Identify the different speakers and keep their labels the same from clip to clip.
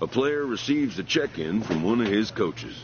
Speaker 1: a player receives a check-in from one of his coaches.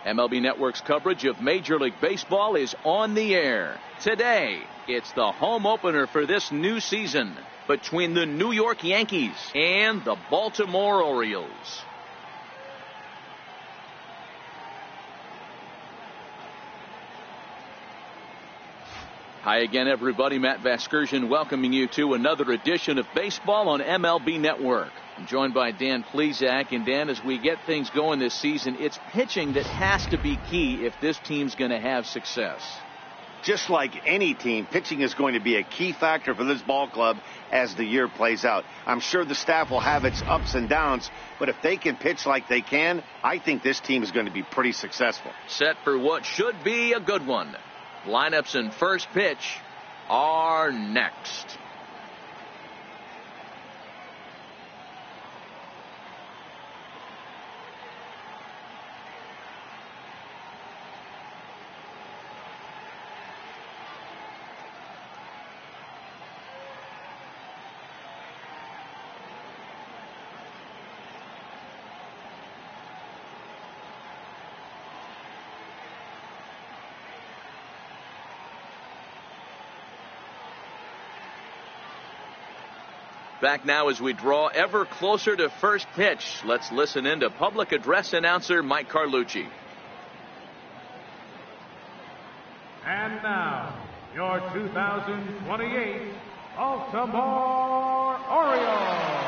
Speaker 2: MLB Network's coverage of Major League Baseball is on the air. Today, it's the home opener for this new season between the New York Yankees and the Baltimore Orioles. Hi again, everybody. Matt Vasgersian welcoming you to another edition of Baseball on MLB Network. I'm joined by Dan Plesac. And Dan, as we get things going this season, it's pitching that has to be key if this team's going to have success.
Speaker 3: Just like any team, pitching is going to be a key factor for this ball club as the year plays out. I'm sure the staff will have its ups and downs, but if they can pitch like they can, I think this team is going to be pretty successful.
Speaker 2: Set for what should be a good one. Lineups and first pitch are next. Back now as we draw ever closer to first pitch. Let's listen in to public address announcer Mike Carlucci.
Speaker 4: And now, your 2028 Baltimore Orioles.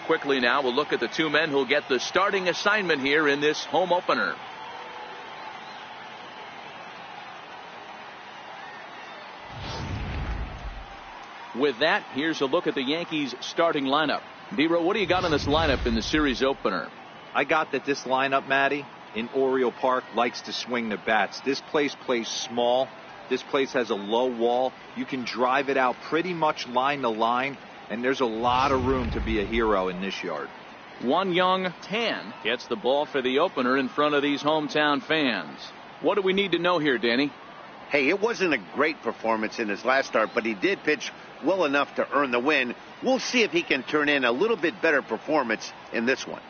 Speaker 2: Quickly now, we'll look at the two men who'll get the starting assignment here in this home opener. With that, here's a look at the Yankees starting lineup. D-Row, what do you got on this lineup in the series opener?
Speaker 5: I got that this lineup, Matty, in Oriole Park likes to swing the bats. This place plays small. This place has a low wall. You can drive it out pretty much line to line. And there's a lot of room to be a hero in this yard.
Speaker 2: One young Tan gets the ball for the opener in front of these hometown fans. What do we need to know here, Danny?
Speaker 3: Hey, it wasn't a great performance in his last start, but he did pitch well enough to earn the win. We'll see if he can turn in a little bit better performance in this one.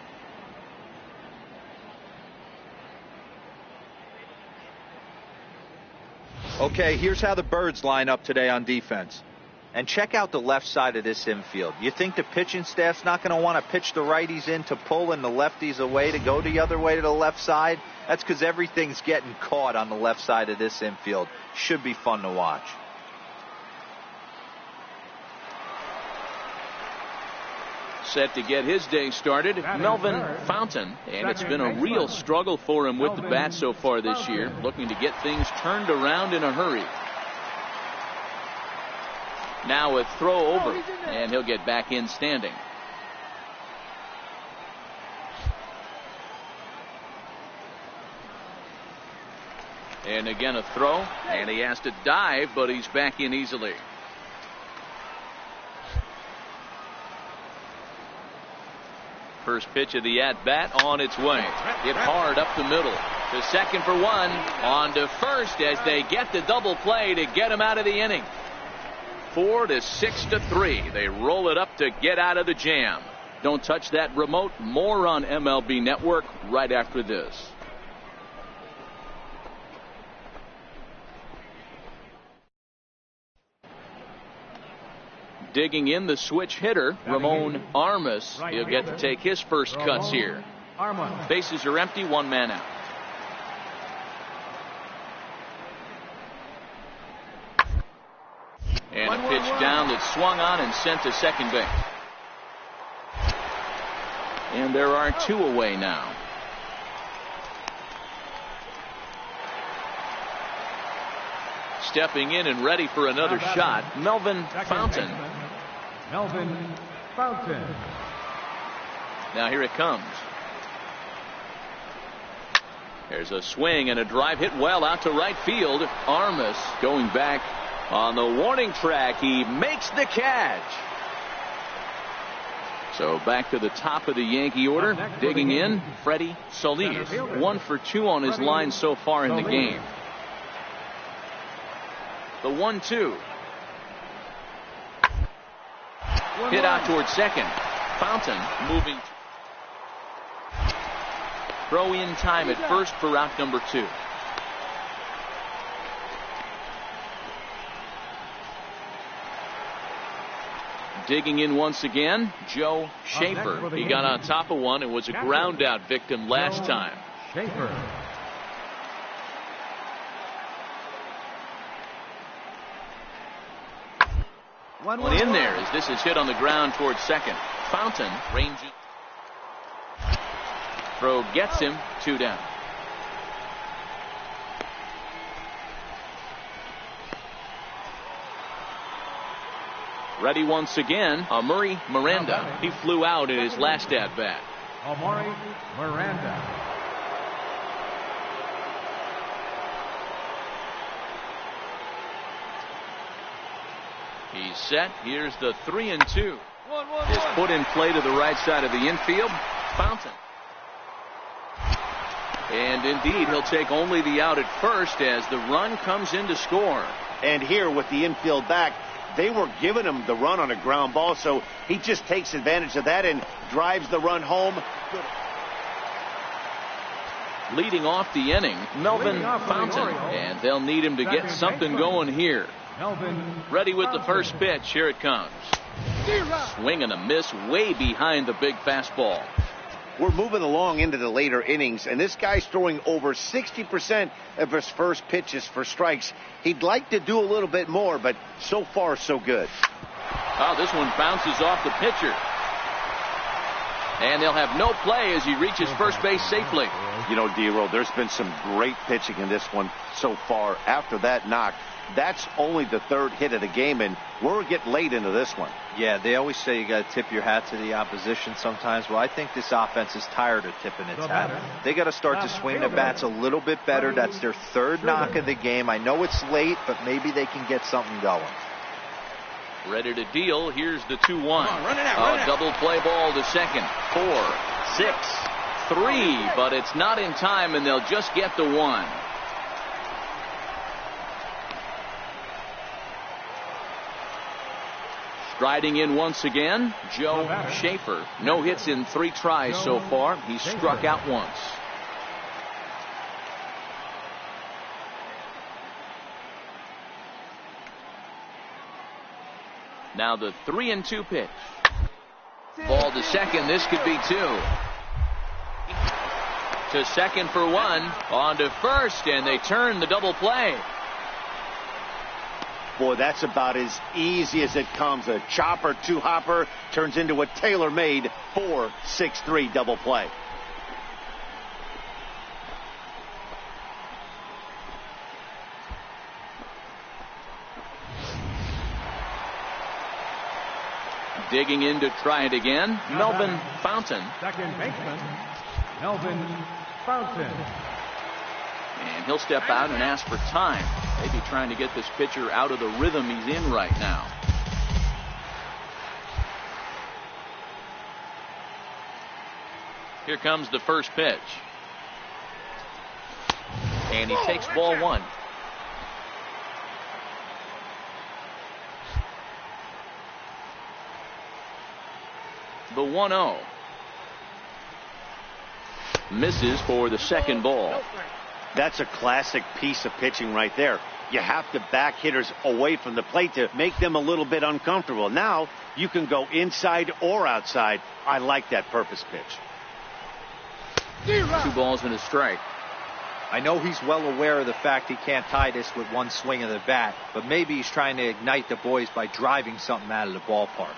Speaker 5: Okay, here's how the Birds line up today on defense. And check out the left side of this infield. You think the pitching staff's not going to want to pitch the righties in to pull and the lefties away to go the other way to the left side? That's because everything's getting caught on the left side of this infield. Should be fun to watch.
Speaker 2: Set to get his day started, Melvin Fontaine. And it's been a real struggle for him with the bat so far this year. Looking to get things turned around in a hurry. Now a throw over, and he'll get back in standing. And again a throw, and he has to dive, but he's back in easily. First pitch of the at-bat on its way. Hit hard up the middle. To second for one. On to first as they get the double play to get him out of the inning. 4-6-3. They roll it up to get out of the jam. Don't touch that remote. More on MLB Network right after this. Digging in the switch hitter, Ramon Armas. He'll get to take his first cuts here. Bases are empty, one man out. And a pitch down that's swung on and sent to second base. And there are two away now. Stepping in and ready for another shot, Melvin Fontaine.
Speaker 4: Melvin Fontaine.
Speaker 2: Now here it comes. There's a swing and a drive hit well out to right field. Armas going back on the warning track. He makes the catch. So back to the top of the Yankee order. Digging in, Freddie Solis. 1 for 2 on his line so far in the game. The 1-2. Hit out towards second. Fountain moving. Throw in time at first for out number 2. Digging in once again, Joe Schaefer. He got on top of one and was a ground out victim last time.
Speaker 4: Schaefer.
Speaker 2: One in there as this is hit on the ground towards second. Fountain ranging. Throw gets him. 2 down. Ready once again, Amuri Miranda. He flew out in his last at bat.
Speaker 4: Amuri Miranda.
Speaker 2: He's set. Here's the 3-2. Is put in play to the right side of the infield. Fountain. And indeed, he'll take only the out at first as the run comes in to score.
Speaker 3: And here with the infield back, they were giving him the run on a ground ball, so he just takes advantage of that and drives the run home.
Speaker 2: Leading off the inning, Melvin Fontaine, and they'll need him to get something going here. Ready with the first pitch. Here it comes. Swing and a miss way behind the big fastball.
Speaker 3: We're moving along into the later innings, and this guy's throwing over 60% of his first pitches for strikes. He'd like to do a little bit more, but so far so good.
Speaker 2: Oh, this one bounces off the pitcher. And they'll have no play as he reaches first base safely.
Speaker 3: You know, D-Roll, there's been some great pitching in this one so far. After that knock, that's only the third hit of the game, and we're getting late into this one.
Speaker 5: Yeah, they always say you got to tip your hat to the opposition sometimes. Well, I think this offense is tired of tipping its hat. They got to start to swing the bats a little bit better. That's their third knock of the game. I know it's late, but maybe they can get something going.
Speaker 2: Ready to deal. Here's the 2-1. Double play ball to second. 4, 6, 3, but it's not in time, and they'll just get the 1. Striding in once again, Joe Schaefer. No hits in 3 tries so far. He's struck out once. Now the 3-2 pitch. Ball to second. This could be 2. To second for 1. On to first, and they turn the double play.
Speaker 3: Boy, that's about as easy as it comes. A chopper, 2-hopper turns into a tailor-made 4-6-3 double play.
Speaker 2: Digging in to try it again, Melvin Fontaine.
Speaker 4: Second baseman, Melvin Fontaine.
Speaker 2: And he'll step out and ask for time. Maybe trying to get this pitcher out of the rhythm he's in right now. Here comes the first pitch. And he takes ball 1. The 1-0. Misses for the second ball.
Speaker 3: That's a classic piece of pitching right there. You have to back hitters away from the plate to make them a little bit uncomfortable. Now you can go inside or outside. I like that purpose pitch.
Speaker 2: 2 balls and a strike.
Speaker 5: I know he's well aware of the fact he can't tie this with one swing of the bat, but maybe he's trying to ignite the boys by driving something out of the ballpark.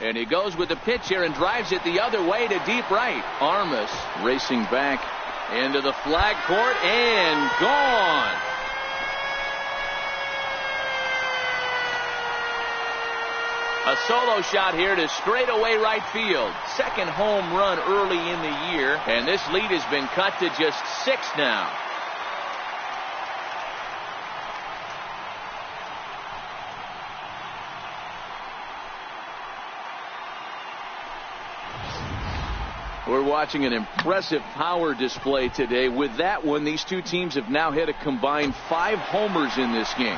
Speaker 2: And he goes with the pitch here and drives it the other way to deep right. Armas racing back into the flag court and gone. A solo shot here to straightaway right field. Second home run early in the year, and this lead has been cut to just 6 now. We're watching an impressive power display today. With that one, these two teams have now hit a combined 5 homers in this game.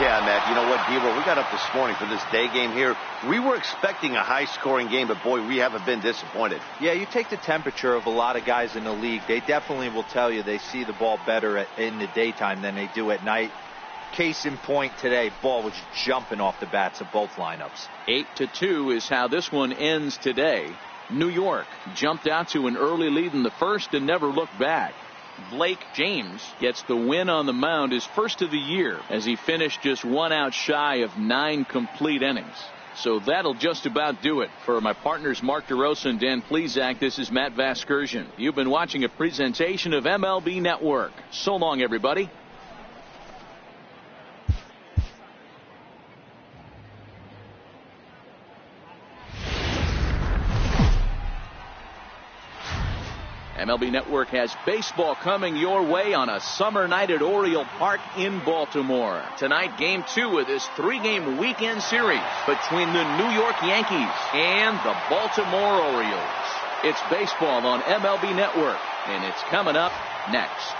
Speaker 3: Yeah, Matt, you know what, Devo, we got up this morning for this day game here. We were expecting a high-scoring game, but, boy, we haven't been disappointed.
Speaker 5: Yeah, you take the temperature of a lot of guys in the league. They definitely will tell you they see the ball better in the daytime than they do at night. Case in point today, ball was jumping off the bats of both lineups.
Speaker 2: 8-2 is how this one ends today. New York jumped out to an early lead in the first and never looked back. Blake James gets the win on the mound, his first of the year, as he finished just 1 out shy of 9 complete innings. So that'll just about do it. For my partners Mark DeRosa and Dan Plesac, this is Matt Vasgersian. You've been watching a presentation of MLB Network. So long, everybody. MLB Network has baseball coming your way on a summer night at Oriole Park in Baltimore. Tonight, Game 2 of this 3-game weekend series between the New York Yankees and the Baltimore Orioles. It's baseball on MLB Network, and it's coming up next.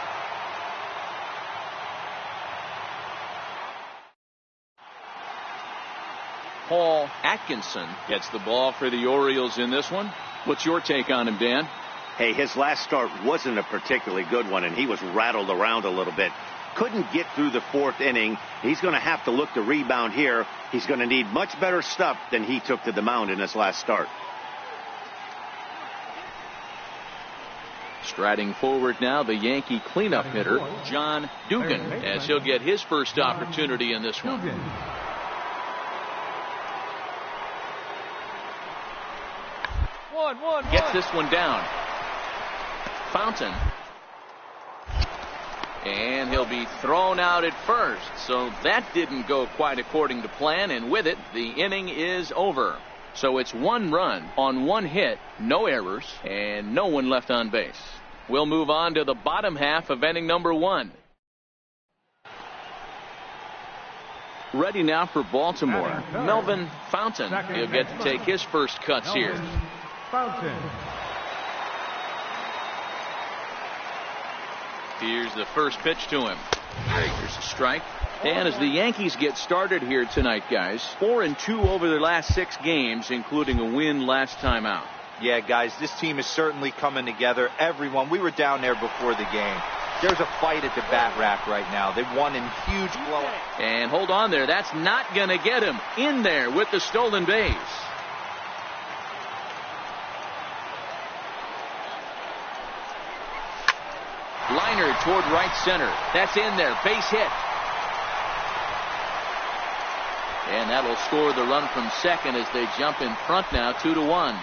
Speaker 2: Paul Atkinson gets the ball for the Orioles in this one. What's your take on him, Dan?
Speaker 3: Hey, his last start wasn't a particularly good one, and he was rattled around a little bit. Couldn't get through the 4th inning. He's going to have to look to rebound here. He's going to need much better stuff than he took to the mound in his last start.
Speaker 2: Striding forward now, the Yankee cleanup hitter, John Dugan, as he'll get his first opportunity in this one. Gets this one down. Fontaine. And he'll be thrown out at first. So that didn't go quite according to plan, and with it, the inning is over. So it's 1 run on 1 hit, no errors, and no one left on base. We'll move on to the bottom half of inning number 1. Ready now for Baltimore, Melvin Fontaine. He'll get to take his first cuts here. Here's the first pitch to him. Here's a strike. And as the Yankees get started here tonight, guys, 4-2 over their last 6 games, including a win last time out.
Speaker 5: Yeah, guys, this team is certainly coming together. Everyone, we were down there before the game. There's a fight at the bat rack right now. They won in huge blowout.
Speaker 2: And hold on there. That's not going to get him in there with the stolen base. Liner toward right center. That's in there. Base hit. And that'll score the run from second as they jump in front now 2-1.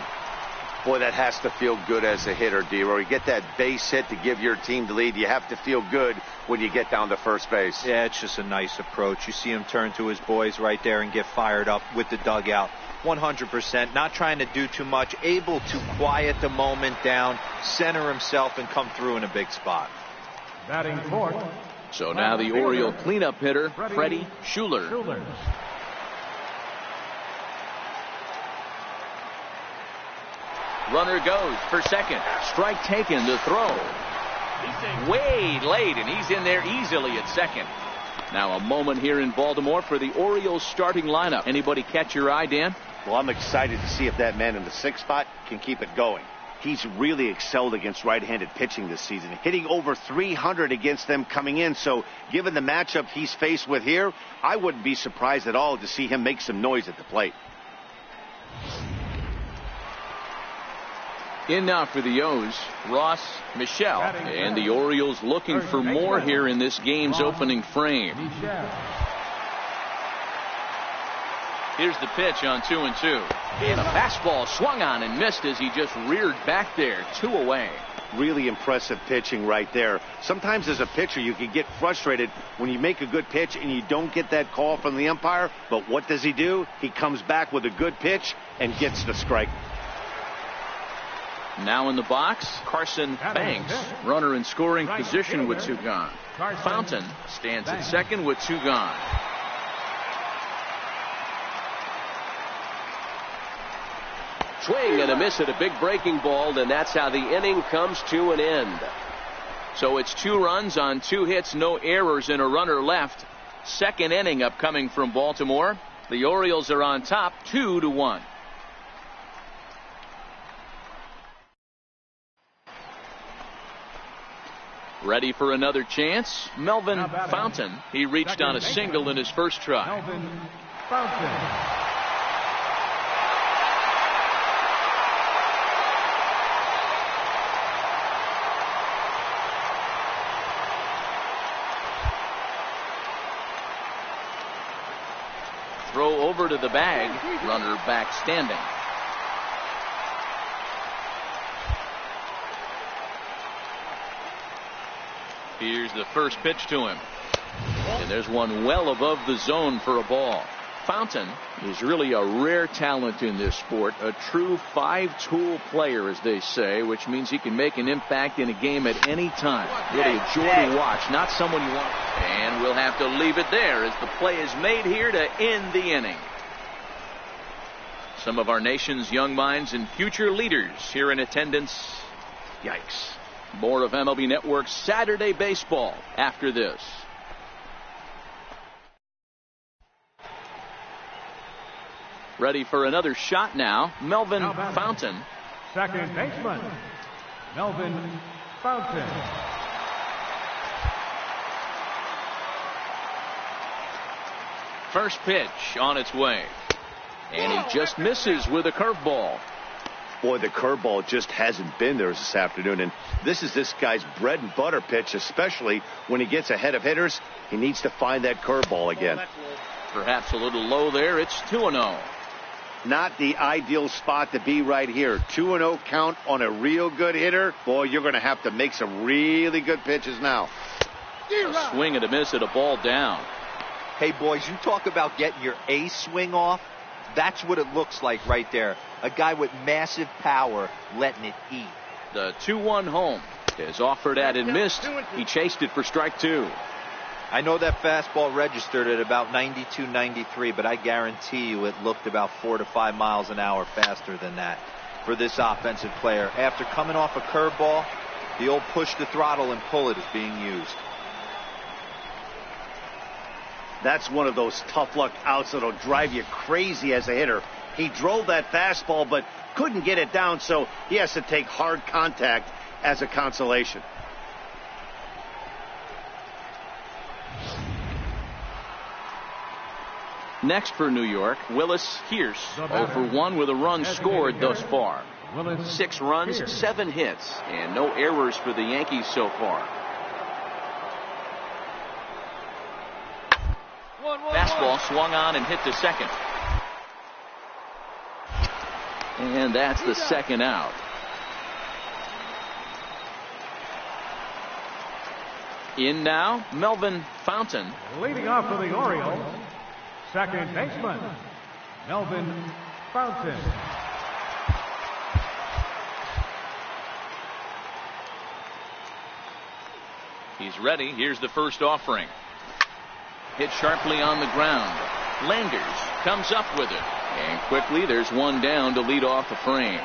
Speaker 3: Boy, that has to feel good as a hitter, D-Roy. You get that base hit to give your team the lead. You have to feel good when you get down to first base.
Speaker 5: Yeah, it's just a nice approach. You see him turn to his boys right there and get fired up with the dugout. 100%, not trying to do too much, able to quiet the moment down, center himself, and come through in a big spot.
Speaker 4: Batting fourth.
Speaker 2: So now the Oriole cleanup hitter, Freddie Schuler. Runner goes for second. Strike taken, the throw. Way late, and he's in there easily at second. Now a moment here in Baltimore for the Orioles starting lineup. Anybody catch your eye, Dan?
Speaker 3: Well, I'm excited to see if that man in the 6th spot can keep it going. He's really excelled against right-handed pitching this season, hitting over 300 against them coming in. So given the matchup he's faced with here, I wouldn't be surprised at all to see him make some noise at the plate.
Speaker 2: In now for the O's, Ross Michelle. And the Orioles looking for more here in this game's opening frame. Here's the pitch on 2-2. And a fastball swung on and missed as he just reared back there. 2 away.
Speaker 3: Really impressive pitching right there. Sometimes as a pitcher you can get frustrated when you make a good pitch and you don't get that call from the umpire. But what does he do? He comes back with a good pitch and gets the strike.
Speaker 2: Now in the box, Carson Banks, runner in scoring position with 2 gone. Fontaine stands at second with 2 gone.
Speaker 6: Swing and a miss at a big breaking ball, and that's how the inning comes to an end.
Speaker 2: So it's 2 runs on 2 hits, no errors, and a runner left. Second inning upcoming from Baltimore. The Orioles are on top 2-1. Ready for another chance? Melvin Fontaine. He reached on a single in his first try.
Speaker 4: Melvin Fontaine.
Speaker 2: Throw over to the bag. Runner back standing. Here's the first pitch to him. And there's one well above the zone for a ball. Fontaine is really a rare talent in this sport. A true 5-tool player, as they say, which means he can make an impact in a game at any time. Really a joy to watch. Not someone you want. And we'll have to leave it there as the play is made here to end the inning. Some of our nation's young minds and future leaders here in attendance. Yikes. More of MLB Network's Saturday Baseball after this. Ready for another shot now. Melvin Fontaine.
Speaker 4: Second baseman, Melvin Fontaine.
Speaker 2: First pitch on its way. And he just misses with a curveball.
Speaker 3: Boy, the curveball just hasn't been there this afternoon, and this is this guy's bread and butter pitch, especially when he gets ahead of hitters. He needs to find that curveball again.
Speaker 2: Perhaps a little low there. It's 2-0.
Speaker 3: Not the ideal spot to be right here. 2-0 count on a real good hitter. Boy, you're going to have to make some really good pitches now.
Speaker 2: A swing and a miss at a ball down.
Speaker 5: Hey, boys, you talk about getting your A swing off. That's what it looks like right there. A guy with massive power letting it eat.
Speaker 2: The 2-1 home is offered at and missed. He chased it for strike 2.
Speaker 5: I know that fastball registered at about 92, 93, but I guarantee you it looked about 4 to 5 miles an hour faster than that for this offensive player. After coming off a curveball, the old push the throttle and pull it is being used.
Speaker 3: That's one of those tough luck outs that'll drive you crazy as a hitter. He drove that fastball but couldn't get it down, so he has to take hard contact as a consolation.
Speaker 2: Next for New York, Willis Pierce. 0 for 1 with a run scored thus far. 6 runs, 7 hits, and no errors for the Yankees so far. Fastball swung on and hit to second. And that's the second out. In now, Melvin Fontaine.
Speaker 4: Leading off for the Orioles, second baseman, Melvin Fontaine.
Speaker 2: He's ready. Here's the first offering. Hit sharply on the ground. Landers comes up with it. And quickly there's one down to lead off the frame.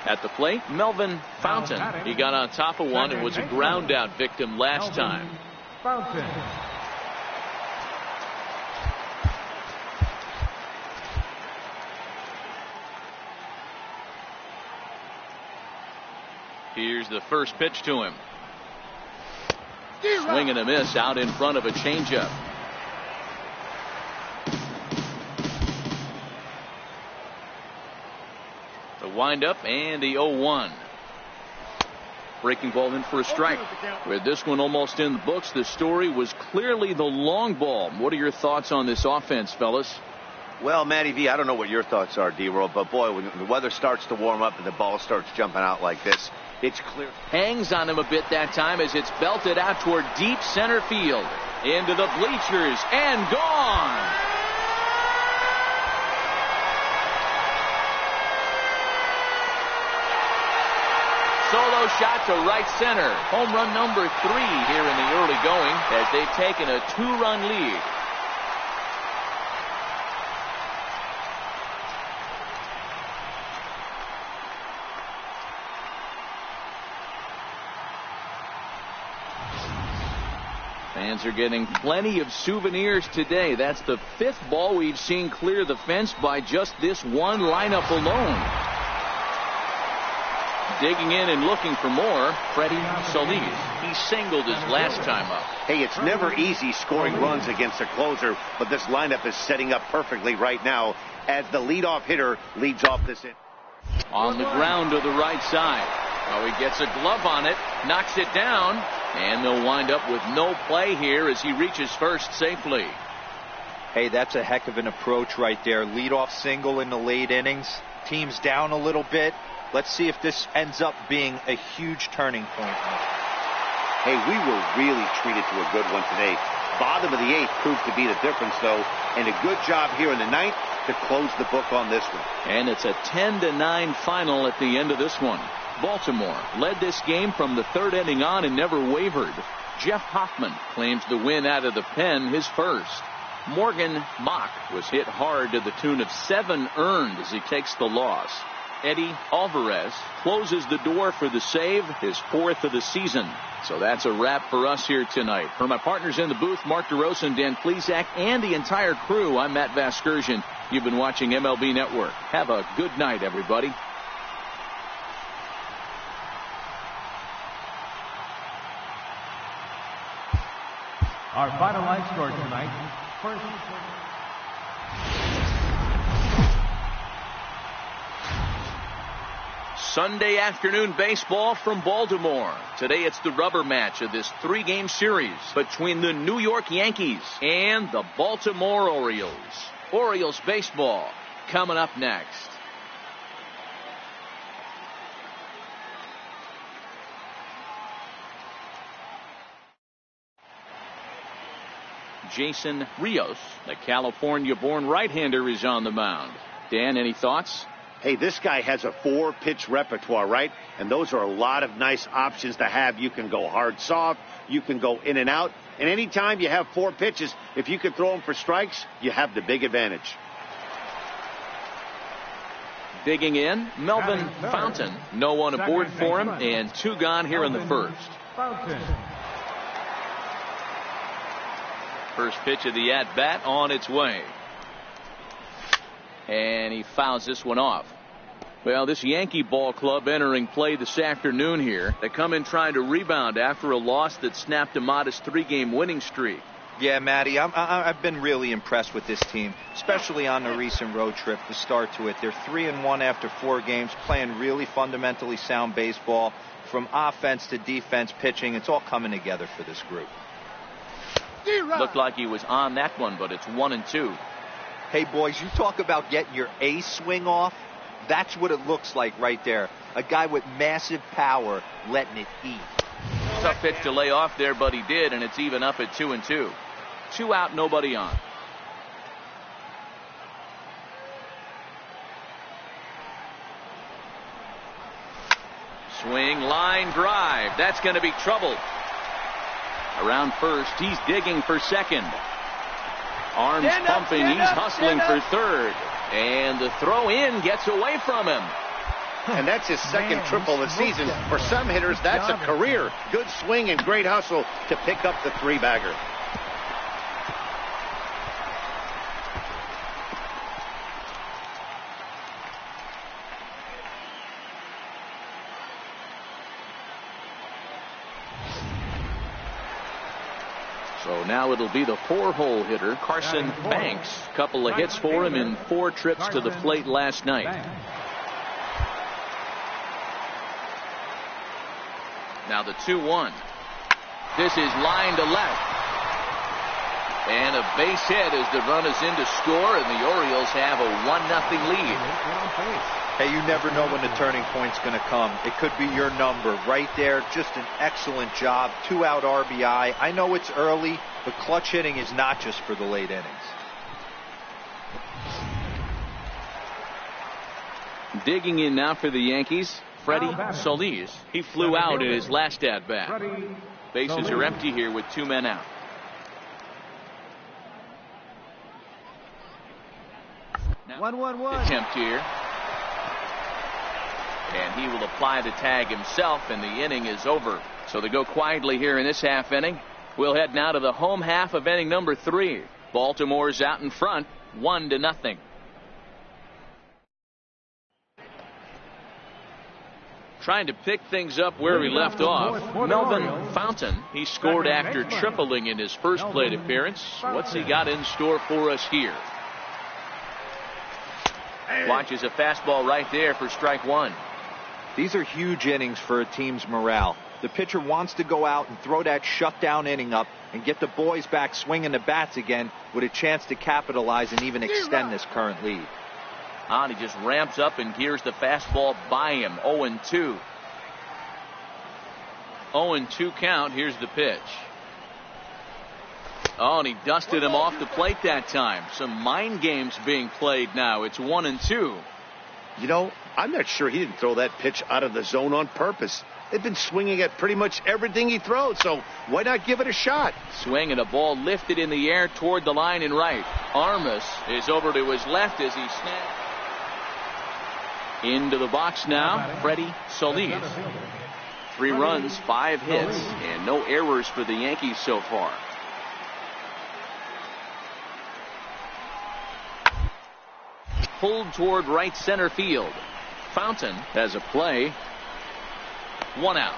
Speaker 2: At the plate, Melvin Fontaine. He got on top of one and was a ground out victim last time.
Speaker 4: Fontaine.
Speaker 2: Here's the first pitch to him. Swing and a miss out in front of a changeup. The windup and the 0-1. Breaking ball in for a strike. With this one almost in the books, the story was clearly the long ball. What are your thoughts on this offense, fellas?
Speaker 3: Well, Matty V, I don't know what your thoughts are, D-Roll, but boy, when the weather starts to warm up and the ball starts jumping out like this, it's clear.
Speaker 2: Hangs on him a bit that time as it's belted out toward deep center field. Into the bleachers and gone. Solo shot to right center. Home run number 3 here in the early going as they've taken a 2-run lead. Fans are getting plenty of souvenirs today. That's the 5th ball we've seen clear the fence by just this one lineup alone. Digging in and looking for more, Freddie Solis. He singled his last time up.
Speaker 3: Hey, it's never easy scoring runs against a closer, but this lineup is setting up perfectly right now as the leadoff hitter leads off this inning.
Speaker 2: On the ground to the right side. Oh, he gets a glove on it, knocks it down, and they'll wind up with no play here as he reaches first safely.
Speaker 5: Hey, that's a heck of an approach right there. Leadoff single in the late innings. Team's down a little bit. Let's see if this ends up being a huge turning point.
Speaker 3: Hey, we were really treated to a good one today. Bottom of the 8th proved to be the difference, though, and a good job here in the 9th to close the book on this one.
Speaker 2: And it's a 10-9 final at the end of this one. Baltimore led this game from the 3rd inning on and never wavered. Jeff Hoffman claims the win out of the pen, his first. Morgan Mock was hit hard to the tune of 7 earned as he takes the loss. Eddie Alvarez closes the door for the save, his 4th of the season. So that's a wrap for us here tonight. For my partners in the booth, Mark DeRosa and Dan Plesac, and the entire crew, I'm Matt Vasgersian. You've been watching MLB Network. Have a good night, everybody.
Speaker 4: Our final line score tonight. First.
Speaker 2: Sunday afternoon baseball from Baltimore. Today it's the rubber match of this 3-game series between the New York Yankees and the Baltimore Orioles. Orioles baseball coming up next. Jason Rios, the California-born right-hander, is on the mound. Dan, any thoughts?
Speaker 3: Hey, this guy has a 4-pitch repertoire, right? And those are a lot of nice options to have. You can go hard, soft. You can go in and out. And anytime you have 4 pitches, if you can throw them for strikes, you have the big advantage.
Speaker 2: Digging in, Melvin Fontaine. No one aboard for him, and 2 gone here in the first. First pitch of the at-bat on its way. And he fouls this one off. Well, this Yankee ball club entering play this afternoon here. They come in trying to rebound after a loss that snapped a modest 3-game winning streak.
Speaker 5: Yeah, Matty, I've been really impressed with this team, especially on the recent road trip, the start to it. They're 3-1 after 4 games, playing really fundamentally sound baseball. From offense to defense, pitching, it's all coming together for this group.
Speaker 2: Looked like he was on that one, but it's 1-2.
Speaker 5: Hey, boys, you talk about getting your A swing off. That's what it looks like right there. A guy with massive power letting it eat.
Speaker 2: Tough pitch to lay off there, but he did, and it's even up at 2-2. 2 out, nobody on. Swing, line, drive. That's going to be trouble. Around first, he's digging for second. Arms pumping, he's hustling for third. And the throw in gets away from him.
Speaker 3: And that's his second triple of the season. For some hitters, that's a career. Good swing and great hustle to pick up the 3-bagger.
Speaker 2: So now it'll be the 4-hole hitter, Carson Banks. Couple of hits for him in 4 trips to the plate last night. Now the 2-1. This is line to left. And a base hit as the run is in to score, and the Orioles have a 1-0 lead.
Speaker 5: Hey, you never know when the turning point's going to come. It could be your number right there. Just an excellent job. 2-out RBI. I know it's early, but clutch hitting is not just for the late innings.
Speaker 2: Digging in now for the Yankees, Freddie Solis. He flew out in his last at-bat. Bases are empty here with 2 men out. Now,
Speaker 7: 1-1-1.
Speaker 2: attempt here. And he will apply the tag himself, and the inning is over. So they go quietly here in this half inning. We'll head now to the home half of inning number 3. Baltimore's out in front, 1-0. Trying to pick things up where we left off. Melvin Fontaine, he scored after tripling in his first plate appearance. What's he got in store for us here? Watches a fastball right there for strike 1.
Speaker 5: These are huge innings for a team's morale. The pitcher wants to go out and throw that shutdown inning up and get the boys back swinging the bats again with a chance to capitalize and even extend this current lead.
Speaker 2: He just ramps up, and here's the fastball by him. 0-2. 0-2 count. Here's the pitch. And he dusted him off the plate that time. Some mind games being played now. It's 1-2.
Speaker 3: You know, I'm not sure he didn't throw that pitch out of the zone on purpose. They've been swinging at pretty much everything he throws, so why not give it a shot?
Speaker 2: Swing and a ball lifted in the air toward the line and right. Armas is over to his left as he snaps. Into the box now, Freddie Solis. 3 runs, 5 hits, and no errors for the Yankees so far. Pulled toward right center field. Fontaine has a play. 1 out.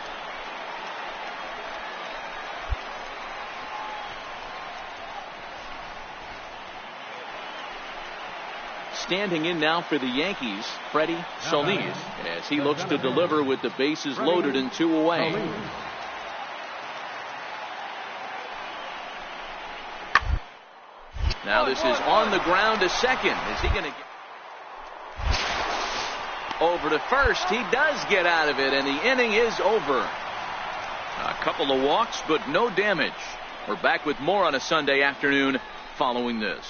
Speaker 2: Standing in now for the Yankees, Freddie Solis, as he looks to deliver with the bases loaded and 2 away. Now this is on the ground to second. Is he going to get over to first? He does get out of it, and the inning is over. A couple of walks, but no damage. We're back with more on a Sunday afternoon following this.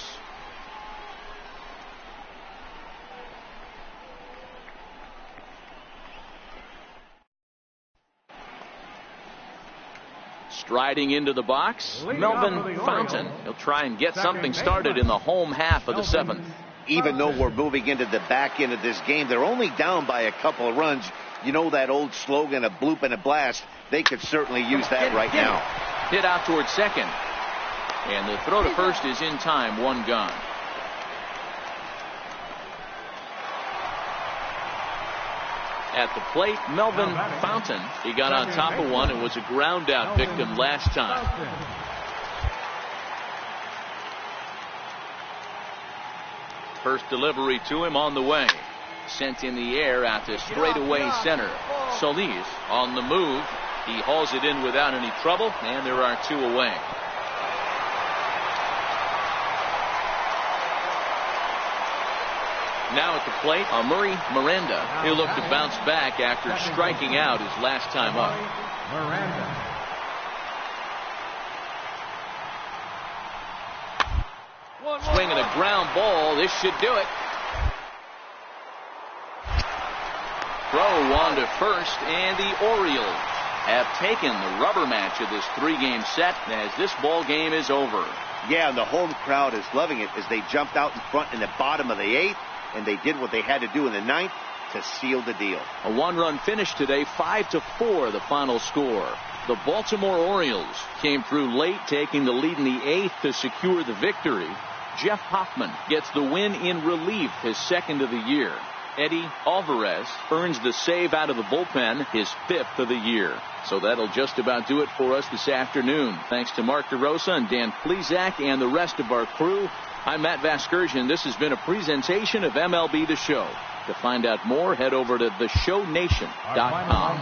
Speaker 2: Striding into the box, Melvin Fontaine. He'll try and get something started in the home half of the 7th.
Speaker 3: Even though we're moving into the back end of this game, they're only down by a couple of runs. You know that old slogan, a bloop and a blast. They could certainly use that right now.
Speaker 2: Hit out towards second. And the throw to first is in time, 1 gone. At the plate, Melvin Fontaine. He got on top of one and was a ground out victim last time. First delivery to him on the way. Sent in the air out to straightaway center. Solis on the move. He hauls it in without any trouble, and there are 2 away. Now at the plate, Murray Miranda. He'll look to bounce back after striking out his last time up. Swinging a ground ball. This should do it. Throw on to first, and the Orioles have taken the rubber match of this 3-game set as this ball game is over.
Speaker 3: Yeah, and the home crowd is loving it as they jumped out in front in the bottom of the 8th. And they did what they had to do in the 9th to seal the deal.
Speaker 2: A 1-run finish today, 5-4 the final score. The Baltimore Orioles came through late, taking the lead in the 8th to secure the victory. Jeff Hoffman gets the win in relief, his 2nd of the year. Eddie Alvarez earns the save out of the bullpen, his 5th of the year. So that'll just about do it for us this afternoon. Thanks to Mark DeRosa and Dan Plesac and the rest of our crew. I'm Matt Vasgersian. This has been a presentation of MLB The Show. To find out more, head over to theshownation.com.